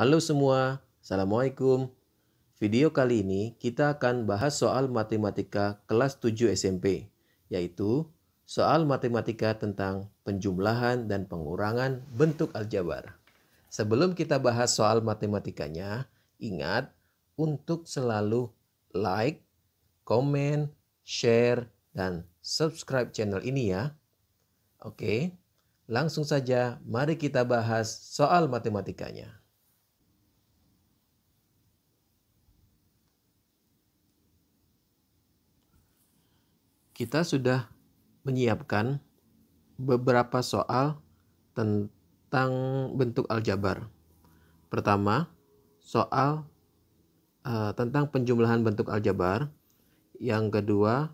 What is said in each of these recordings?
Halo semua, Assalamualaikum. Video kali ini kita akan bahas soal matematika kelas 7 SMP, yaitu soal matematika tentang penjumlahan dan pengurangan bentuk aljabar. Sebelum kita bahas soal matematikanya, ingat untuk selalu like, komen, share, dan subscribe channel ini ya. Oke, langsung saja mari kita bahas soal matematikanya. Kita sudah menyiapkan beberapa soal tentang bentuk aljabar. Pertama, soal tentang penjumlahan bentuk aljabar. Yang kedua,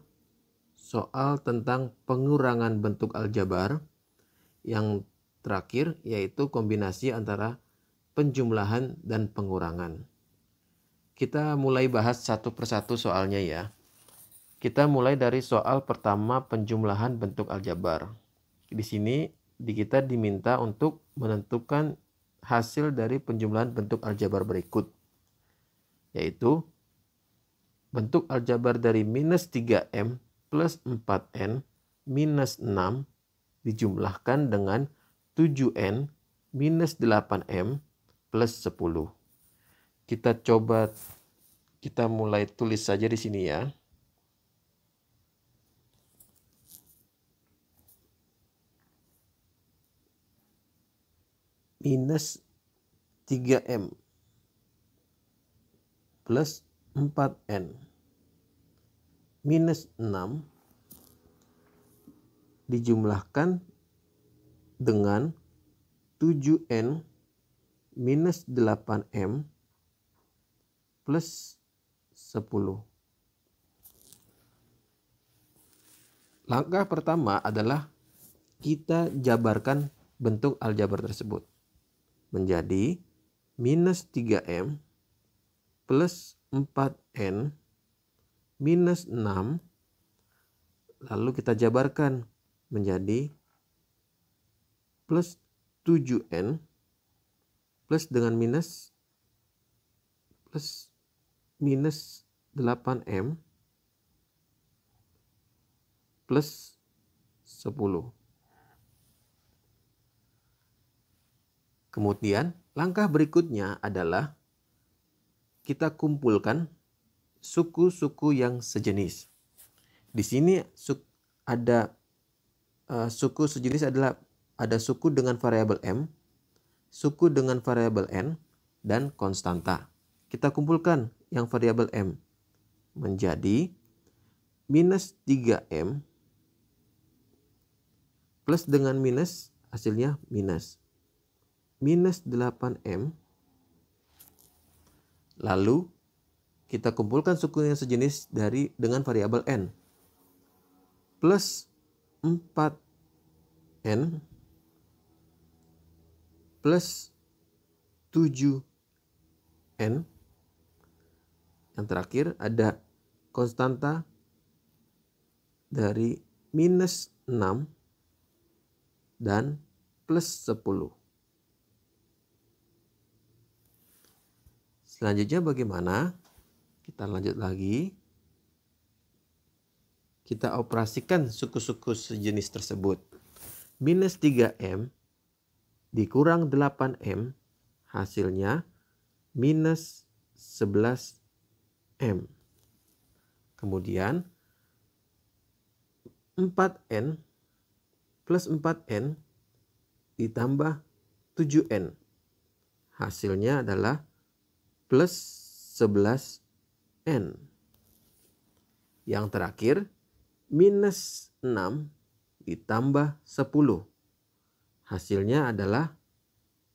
soal tentang pengurangan bentuk aljabar. Yang terakhir yaitu kombinasi antara penjumlahan dan pengurangan. Kita mulai bahas satu persatu soalnya ya. Kita mulai dari soal pertama penjumlahan bentuk aljabar. Di sini kita diminta untuk menentukan hasil dari penjumlahan bentuk aljabar berikut. Yaitu bentuk aljabar dari minus 3M plus 4N minus 6 dijumlahkan dengan 7N minus 8M plus 10. Kita mulai tulis saja di sini ya. Minus 3M plus 4N minus 6 dijumlahkan dengan 7N minus 8M plus 10. Langkah pertama adalah kita jabarkan bentuk aljabar tersebut menjadi minus 3M plus 4N minus 6. Lalu kita jabarkan menjadi plus 7N plus dengan minus 8M plus 10. Kemudian langkah berikutnya adalah kita kumpulkan suku-suku yang sejenis. Di sini ada suku sejenis adalah ada suku dengan variabel M, suku dengan variabel N, dan konstanta. Kita kumpulkan yang variabel M menjadi minus 3M plus dengan minus hasilnya minus 8M. Lalu kita kumpulkan suku yang sejenis dengan variabel N plus 4N plus 7N. Yang terakhir ada konstanta dari minus 6 dan plus 10. Selanjutnya bagaimana? Kita lanjut lagi. Kita operasikan suku-suku sejenis tersebut. Minus 3M dikurang 8M hasilnya minus 11M. Kemudian 4N plus 4N ditambah 7N. Hasilnya adalah plus 11N. Yang terakhir, minus 6 ditambah 10. Hasilnya adalah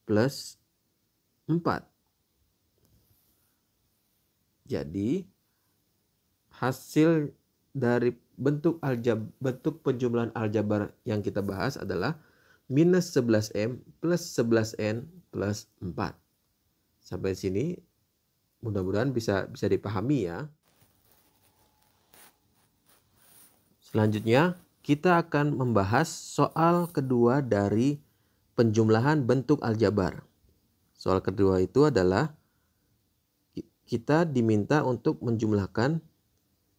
plus 4. Jadi, hasil dari bentuk penjumlahan aljabar yang kita bahas adalah minus 11M plus 11N plus 4. Sampai sini mudah-mudahan bisa dipahami ya. Selanjutnya kita akan membahas soal kedua dari penjumlahan bentuk aljabar. Soal kedua itu adalah kita diminta untuk menjumlahkan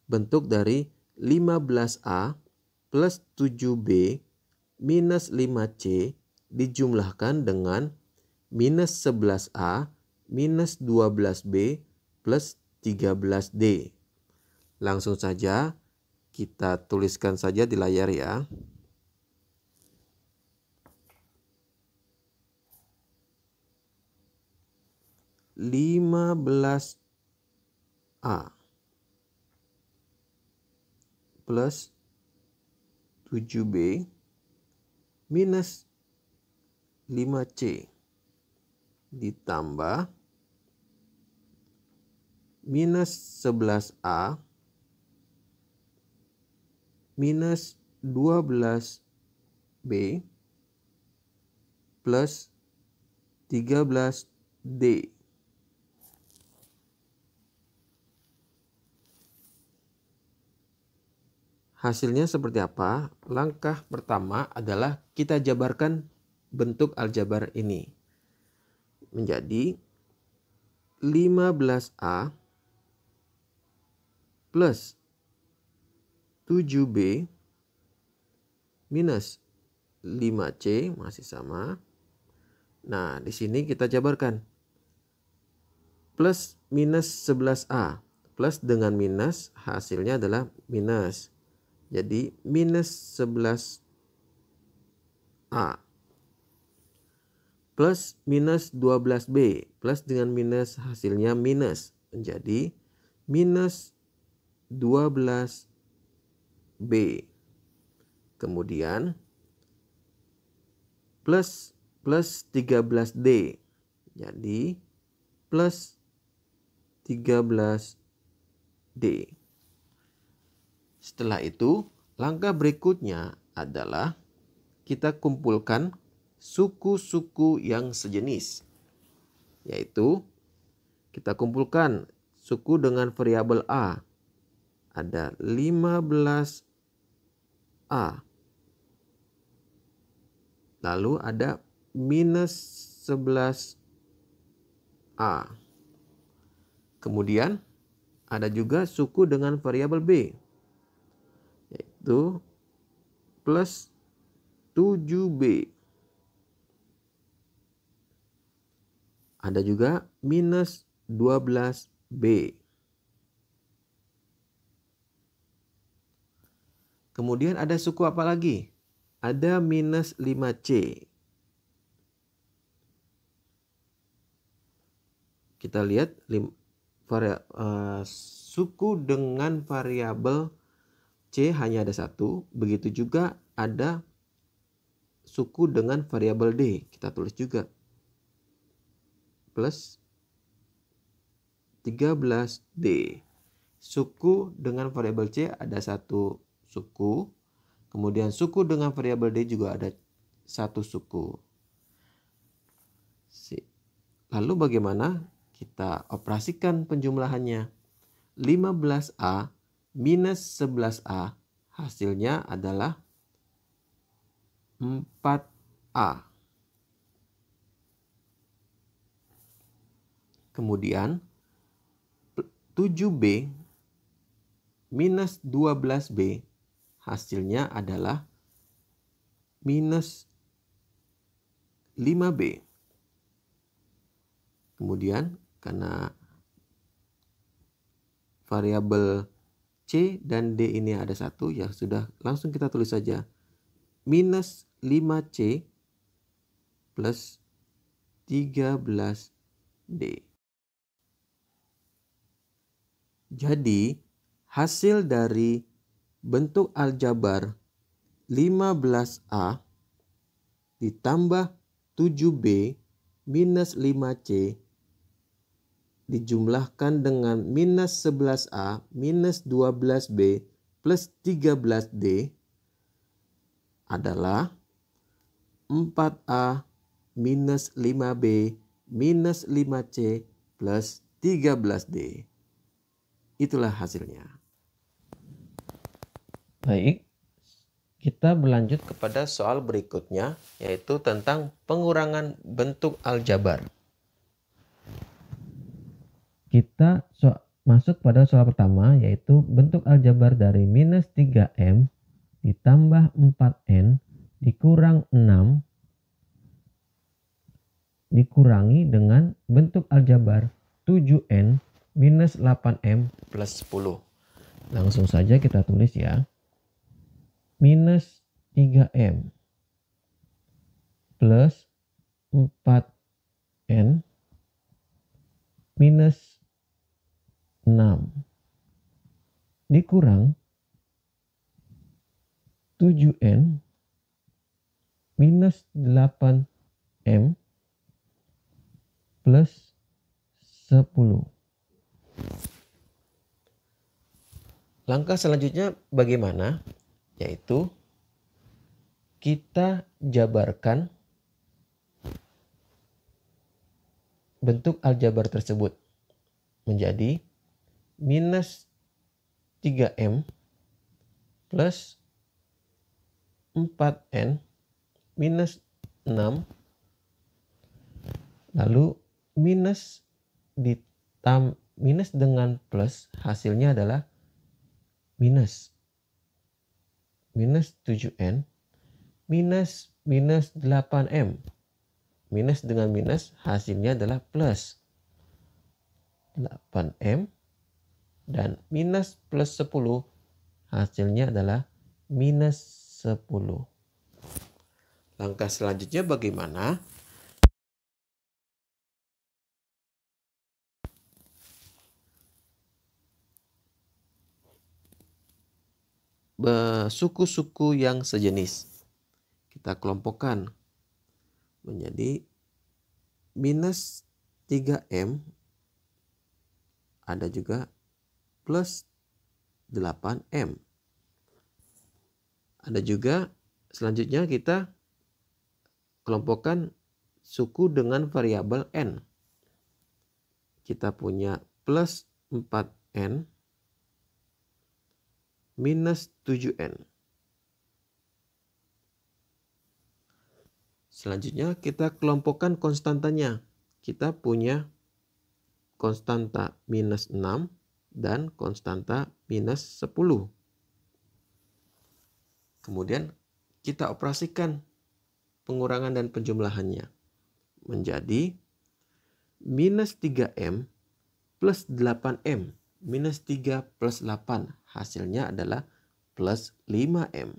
bentuk dari 15A plus 7B minus 5C dijumlahkan dengan minus 11A minus 12B plus 13D. Langsung saja kita tuliskan saja di layar ya. (15A) plus 7B minus 5C ditambah minus 11A minus 12B plus 13D. Hasilnya seperti apa? Langkah pertama adalah kita jabarkan bentuk aljabar ini menjadi 15A plus 7B minus 5C masih sama. Nah, di sini kita jabarkan plus minus 11A. Plus dengan minus hasilnya adalah minus. Jadi minus 11A plus minus 12B plus dengan minus hasilnya minus menjadi minus 12B. Kemudian plus 13D. Jadi plus 13D. Setelah itu, langkah berikutnya adalah kita kumpulkan suku-suku yang sejenis. Yaitu, kita kumpulkan suku dengan variabel A. Ada 15A. Lalu ada minus 11A. Kemudian, ada juga suku dengan variabel B. Yaitu plus 7B. Ada juga minus 12B. Kemudian ada suku apa lagi? Ada minus 5C. Kita lihat suku dengan variabel C hanya ada satu, begitu juga ada suku dengan variabel D. Kita tulis juga plus 13D. Suku dengan variabel C ada satu suku, kemudian suku dengan variabel D juga ada satu suku. Lalu bagaimana kita operasikan penjumlahannya? 15A minus 11A hasilnya adalah 4A. Kemudian 7B minus 12B hasilnya adalah minus 5B. Kemudian karena variabel C dan D ini ada satu, ya sudah langsung kita tulis saja minus 5C plus 13D. Jadi hasil dari bentuk aljabar 15A ditambah 7B minus 5C dijumlahkan dengan minus 11A minus 12B plus 13D adalah 4A minus 5B minus 5C plus 13D. Itulah hasilnya. Baik, kita berlanjut kepada soal berikutnya, yaitu tentang pengurangan bentuk aljabar. kita masuk pada soal pertama, yaitu bentuk aljabar dari minus 3M ditambah 4N dikurang 6 dikurangi dengan bentuk aljabar 7N minus 8M plus 10. Langsung saja kita tulis ya. Minus 3M plus 4N minus 6 dikurang 7N minus 8M plus 10. Langkah selanjutnya bagaimana? Yaitu kita jabarkan bentuk aljabar tersebut menjadi minus 3M plus 4N minus 6 lalu minus dengan plus, hasilnya adalah minus 7N minus 8M. Minus dengan minus, hasilnya adalah plus 8M, dan minus plus 10, hasilnya adalah minus 10. Langkah selanjutnya bagaimana? Suku-suku yang sejenis kita kelompokkan menjadi minus 3M, ada juga plus 8M. Ada juga selanjutnya kita kelompokkan suku dengan variabel N. Kita punya plus 4N minus 7N. Selanjutnya kita kelompokkan konstantanya. Kita punya konstanta minus 6 dan konstanta minus 10. Kemudian kita operasikan pengurangan dan penjumlahannya menjadi minus 3M plus 8M. Minus 3 plus 8, hasilnya adalah plus 5M.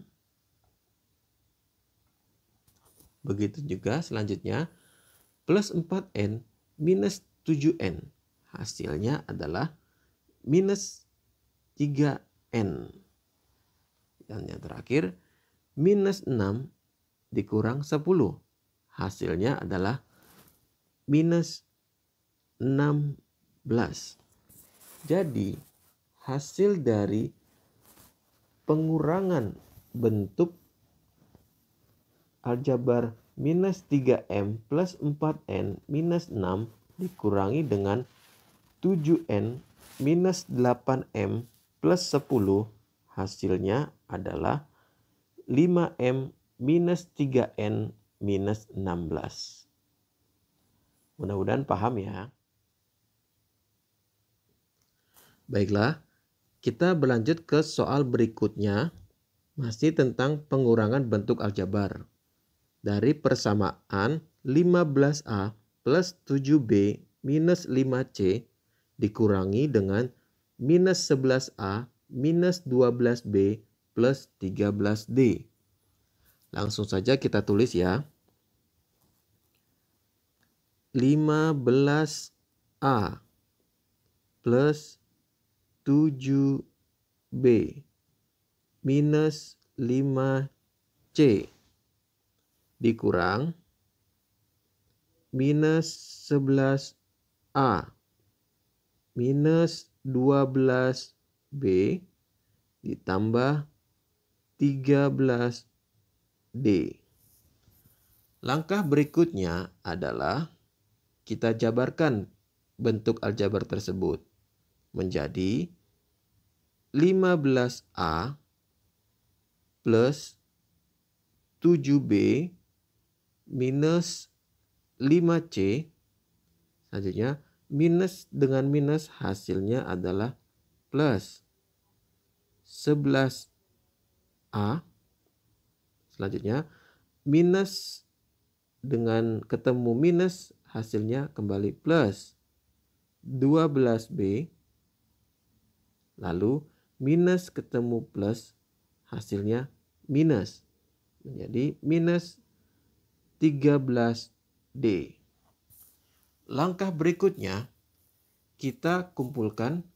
Begitu juga selanjutnya plus 4N minus 7N, hasilnya adalah minus 3N. Dan yang terakhir minus 6 dikurang 10, hasilnya adalah minus 16. Jadi hasil dari pengurangan bentuk aljabar minus 3M plus 4N minus 6 dikurangi dengan 7N minus 8M plus 10, hasilnya adalah 5M minus 3N minus 16. Mudah-mudahan paham ya. Baiklah, kita berlanjut ke soal berikutnya, masih tentang pengurangan bentuk aljabar. Dari persamaan 15A plus 7B minus 5C dikurangi dengan minus 11A minus 12B plus 13D. Langsung saja kita tulis ya. 15A plus 7B minus 5C dikurang minus 11A minus 12B ditambah 13D. Langkah berikutnya adalah kita jabarkan bentuk aljabar tersebut menjadi 15A plus 7B minus 5C. Selanjutnya minus dengan minus hasilnya adalah plus 11A. Selanjutnya minus dengan ketemu minus hasilnya kembali plus 12B. Lalu minus ketemu plus hasilnya minus. Menjadi minus 13D. Langkah berikutnya kita kumpulkan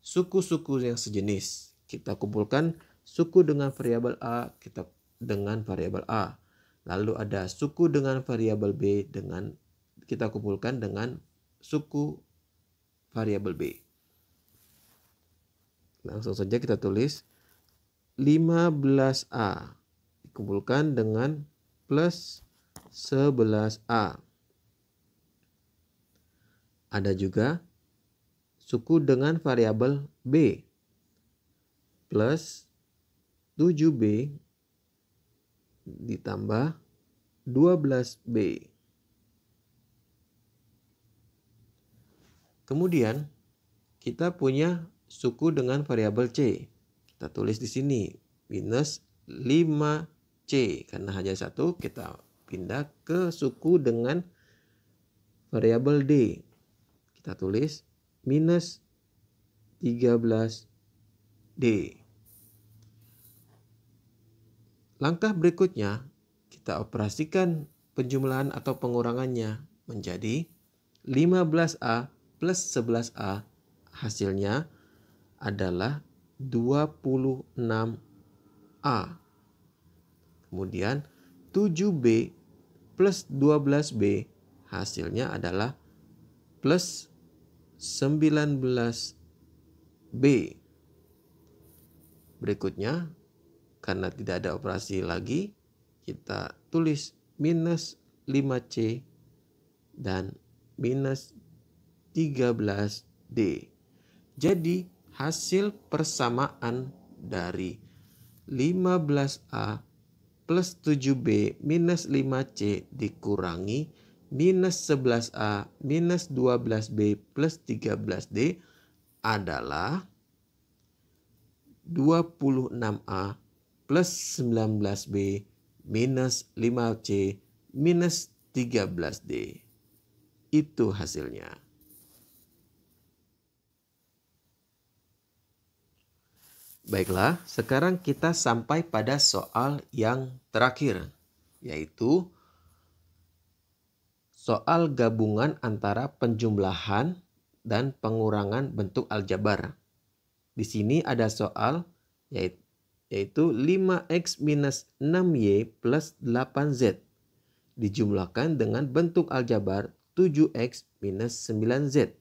suku-suku yang sejenis. Kita kumpulkan suku dengan variabel A dengan variabel A. Lalu ada suku dengan variabel B kita kumpulkan dengan suku variabel B. Langsung saja kita tulis 15A dikumpulkan dengan plus 11A. Ada juga suku dengan variabel B plus 7B ditambah 12B. Kemudian kita punya suku dengan variabel C. Kita tulis di sini minus 5C. Karena hanya satu, kita pindah ke suku dengan variabel D. Kita tulis minus 13D. Langkah berikutnya, kita operasikan penjumlahan atau pengurangannya menjadi 15A plus 11A. Hasilnya adalah 26A. Kemudian 7B plus 12B hasilnya adalah plus 19B. Berikutnya, karena tidak ada operasi lagi, kita tulis minus 5C dan minus 13D. Jadi hasil persamaan dari 15A plus 7B minus 5C dikurangi minus 11A minus 12B plus 13D adalah 26A plus 19B minus 5C minus 13D. Itu hasilnya. Baiklah, sekarang kita sampai pada soal yang terakhir, yaitu soal gabungan antara penjumlahan dan pengurangan bentuk aljabar. Di sini ada soal yaitu 5x minus 6y plus 8z dijumlahkan dengan bentuk aljabar 7x minus 9z.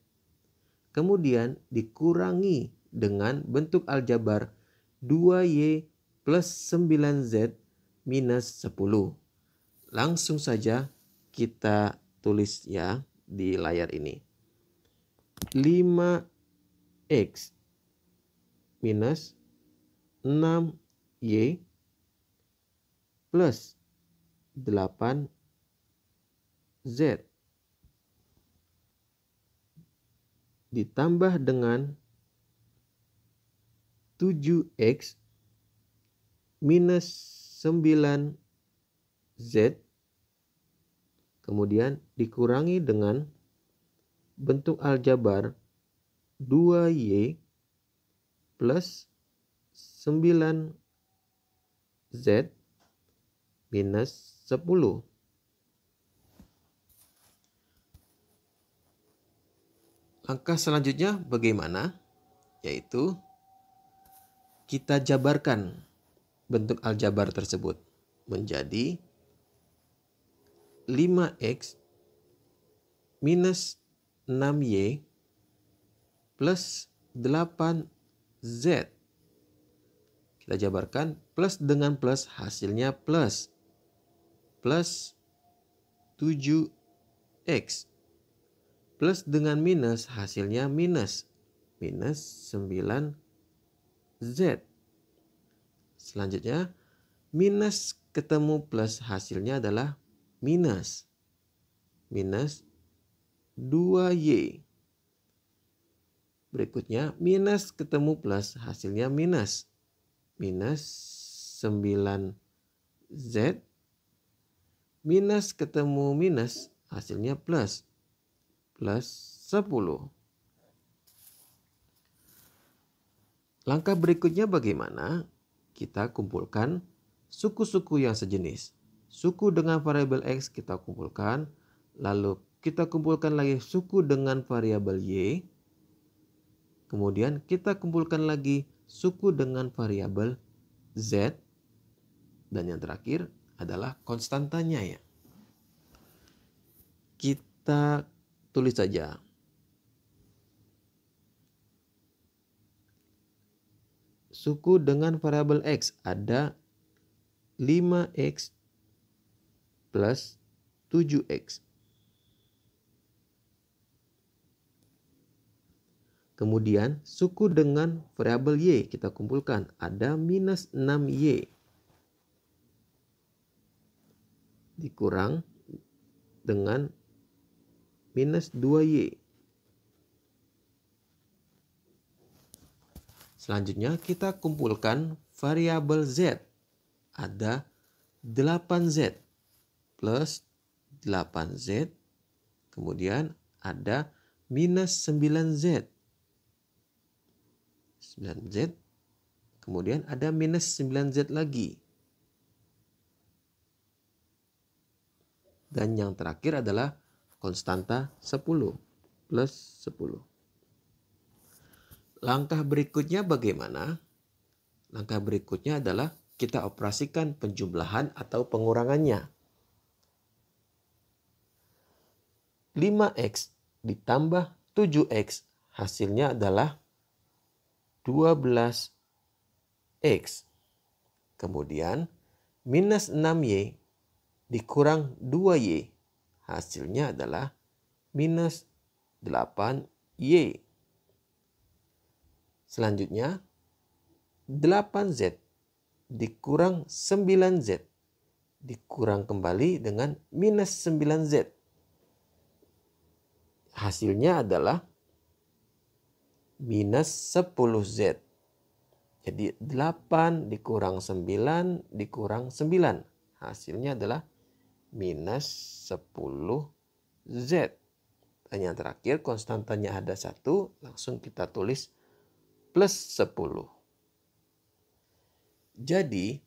Kemudian dikurangi dengan bentuk aljabar 2y plus 9z minus 10. Langsung saja kita tulis ya di layar ini. 5x minus 6y plus 8z ditambah dengan 7x minus 9z kemudian dikurangi dengan bentuk aljabar 2y plus 9z minus 10. Langkah selanjutnya bagaimana? Yaitu kita jabarkan bentuk aljabar tersebut menjadi 5x minus 6y plus 8z. Kita jabarkan plus dengan plus hasilnya plus 7x plus dengan minus hasilnya minus 9z. Selanjutnya minus ketemu plus hasilnya adalah minus 2y Berikutnya minus ketemu plus, hasilnya minus. Minus 9Z. Minus ketemu minus, hasilnya plus. Plus 10. Langkah berikutnya bagaimana? Kita kumpulkan suku-suku yang sejenis. Suku dengan variabel X kita kumpulkan. Lalu kita kumpulkan lagi suku dengan variabel Y. Kemudian kita kumpulkan lagi suku dengan variabel Z. Dan yang terakhir adalah konstantanya ya. Kita tulis saja. Suku dengan variabel X ada 5X plus 7X. Kemudian suku dengan variabel Y kita kumpulkan ada minus 6Y. Dikurang dengan minus 2Y. Selanjutnya kita kumpulkan variabel Z. Ada 8Z plus 8Z. Kemudian ada minus 9Z. 9Z. Kemudian ada minus 9Z lagi. Dan yang terakhir adalah konstanta 10 plus 10. Langkah berikutnya bagaimana? Langkah berikutnya adalah kita operasikan penjumlahan atau pengurangannya. 5X ditambah 7X hasilnya adalah 12X. Kemudian minus 6Y dikurang 2Y hasilnya adalah minus 8Y. Selanjutnya 8Z dikurang 9Z dikurang kembali dengan minus 9Z. Hasilnya adalah minus 10Z. Jadi 8 dikurang 9 dikurang 9. Hasilnya adalah minus 10Z. Dan yang terakhir konstantanya ada 1. Langsung kita tulis plus 10. Jadi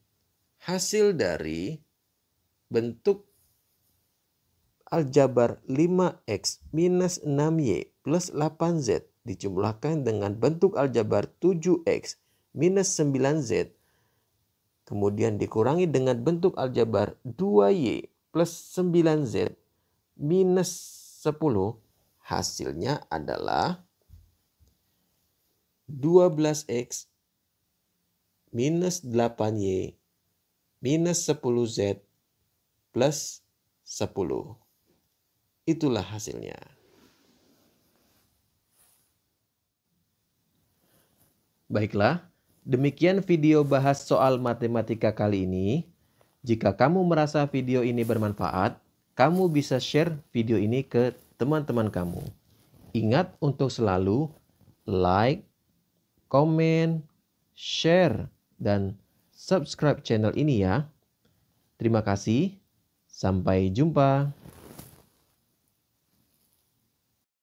hasil dari bentuk aljabar 5X minus 6Y plus 8Z dijumlahkan dengan bentuk aljabar 7X minus 9Z. Kemudian dikurangi dengan bentuk aljabar 2Y plus 9Z minus 10. Hasilnya adalah 12X minus 8Y minus 10Z plus 10. Itulah hasilnya. Baiklah, demikian video bahas soal matematika kali ini. Jika kamu merasa video ini bermanfaat, kamu bisa share video ini ke teman-teman kamu. Ingat untuk selalu like, komen, share, dan subscribe channel ini ya. Terima kasih. Sampai jumpa.